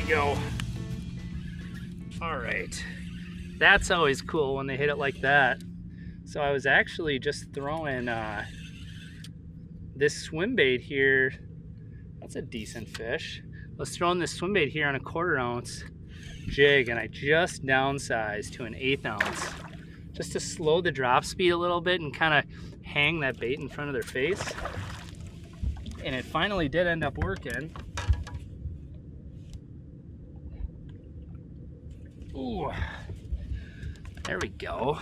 go. All right, that's always cool when they hit it like that. So I was actually just throwing this swim bait here. That's a decent fish. I was throwing this swim bait here on a 1/4 ounce jig, and I just downsized to an 1/8 ounce just to slow the drop speed a little bit and kind of hang that bait in front of their face. And it finally did end up working. Ooh, there we go.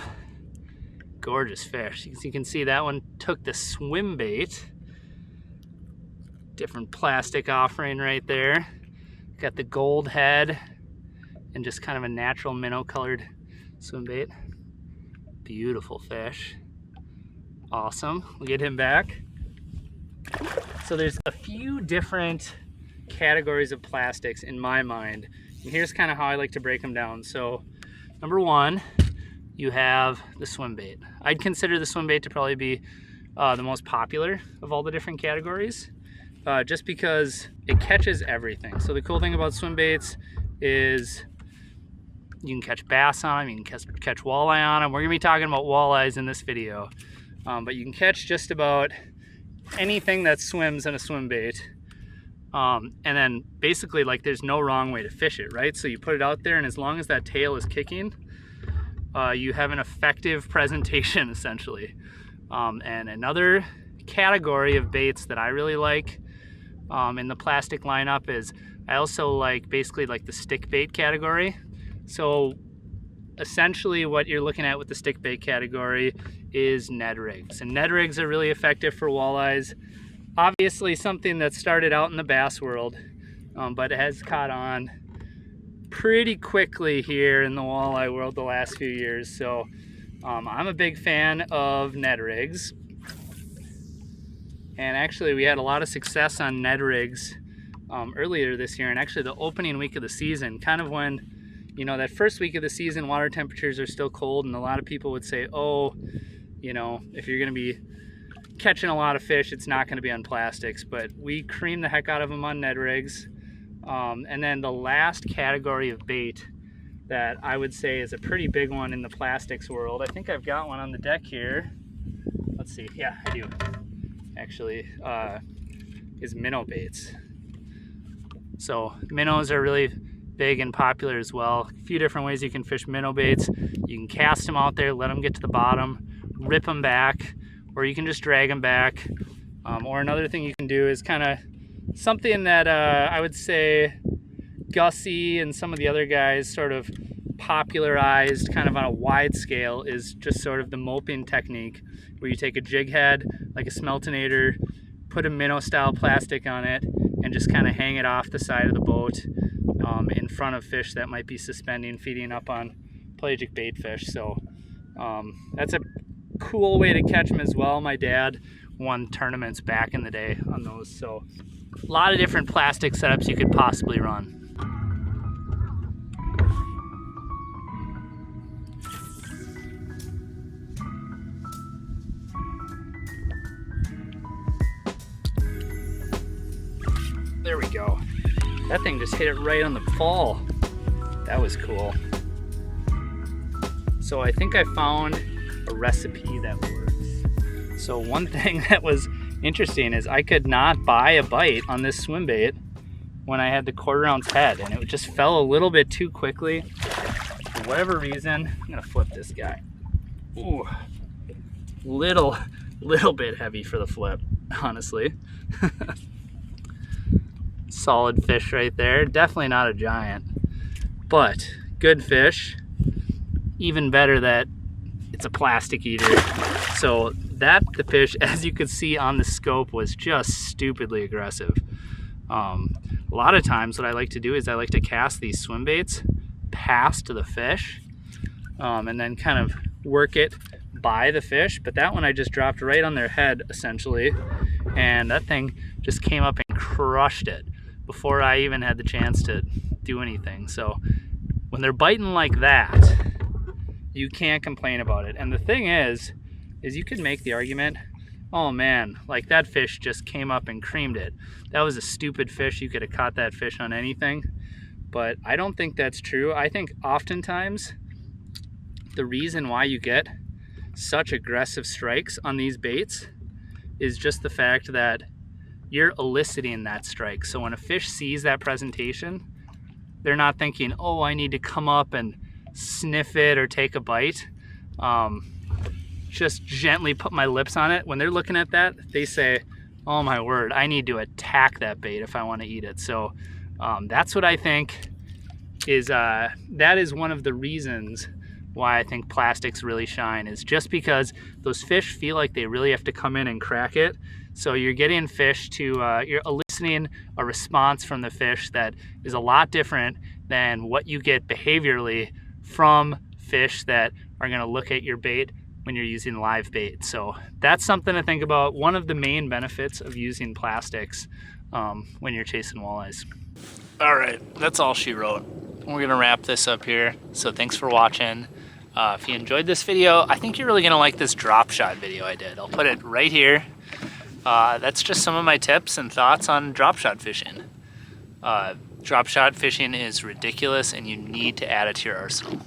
Gorgeous fish. As you can see, that one took the swim bait. Different plastic offering right there. Got the gold head and just kind of a natural minnow colored swim bait. Beautiful fish. Awesome. We'll get him back. So there's a few different categories of plastics in my mind. And here's kind of how I like to break them down. So number one, you have the swim bait. I'd consider the swim bait to probably be the most popular of all the different categories, just because it catches everything. So the cool thing about swim baits is you can catch bass on them, you can catch walleye on them. We're gonna be talking about walleyes in this video, but you can catch just about anything that swims in a swim bait. And then basically, like, there's no wrong way to fish it, right? So you put it out there, and as long as that tail is kicking, you have an effective presentation, essentially. And another category of baits that I really like in the plastic lineup is I also like basically like the stick bait category. So essentially what you're looking at with the stick bait category is Ned rigs. And Ned rigs are really effective for walleyes. Obviously something that started out in the bass world, but it has caught on pretty quickly here in the walleye world the last few years. So I'm a big fan of Ned rigs. And actually we had a lot of success on Ned rigs earlier this year, and actually the opening week of the season, kind of when, you know, that first week of the season, water temperatures are still cold, and a lot of people would say, oh, you know, if you're gonna be catching a lot of fish, it's not gonna be on plastics, but we creamed the heck out of them on Ned rigs. And then the last category of bait that I would say is a pretty big one in the plastics world, I think I've got one on the deck here. Let's see, yeah, I do. Actually, is minnow baits. So minnows are really big and popular as well. A few different ways you can fish minnow baits. You can cast them out there, let them get to the bottom, rip them back, or you can just drag them back. Or another thing you can do is kind of something that I would say Gussie and some of the other guys sort of popularized kind of on a wide scale is just sort of the moping technique, where you take a jig head like a smeltonator, put a minnow style plastic on it, and just kind of hang it off the side of the boat in front of fish that might be suspending, feeding up on pelagic bait fish. So that's a cool way to catch them as well. My dad won tournaments back in the day on those. So a lot of different plastic setups you could possibly run. There we go. That thing just hit it right on the fall. That was cool. So I think I found a recipe that works. So one thing that was interesting is I could not buy a bite on this swim bait when I had the 1/4 ounce head, and it just fell a little bit too quickly. For whatever reason, I'm gonna flip this guy. Ooh, little bit heavy for the flip, honestly. Solid fish right there. Definitely not a giant, but good fish. Even better that it's a plastic eater. So the fish, as you could see on the scope, was just stupidly aggressive. A lot of times what I like to do is I like to cast these swim baits past the fish and then kind of work it by the fish. But that one I just dropped right on their head essentially, and that thing just came up and crushed it before I even had the chance to do anything. So when they're biting like that, you can't complain about it. And the thing is you could make the argument, oh man, like that fish just came up and creamed it. That was a stupid fish. You could have caught that fish on anything. but I don't think that's true. I think oftentimes the reason why you get such aggressive strikes on these baits is just the fact that you're eliciting that strike. So when a fish sees that presentation, they're not thinking, oh, I need to come up and sniff it or take a bite. Just gently put my lips on it. When they're looking at that, they say, oh my word, I need to attack that bait if I want to eat it. So that's what I think is, that is one of the reasons why I think plastics really shine, is just because those fish feel like they really have to come in and crack it. So you're getting fish to, you're eliciting a response from the fish that is a lot different than what you get behaviorally from fish that are gonna look at your bait when you're using live bait. So that's something to think about. One of the main benefits of using plastics when you're chasing walleyes. All right, that's all she wrote. We're gonna wrap this up here. So thanks for watching. If you enjoyed this video, I think you're really gonna like this drop shot video I did. I'll put it right here. That's just some of my tips and thoughts on drop shot fishing. Drop shot fishing is ridiculous and you need to add it to your arsenal.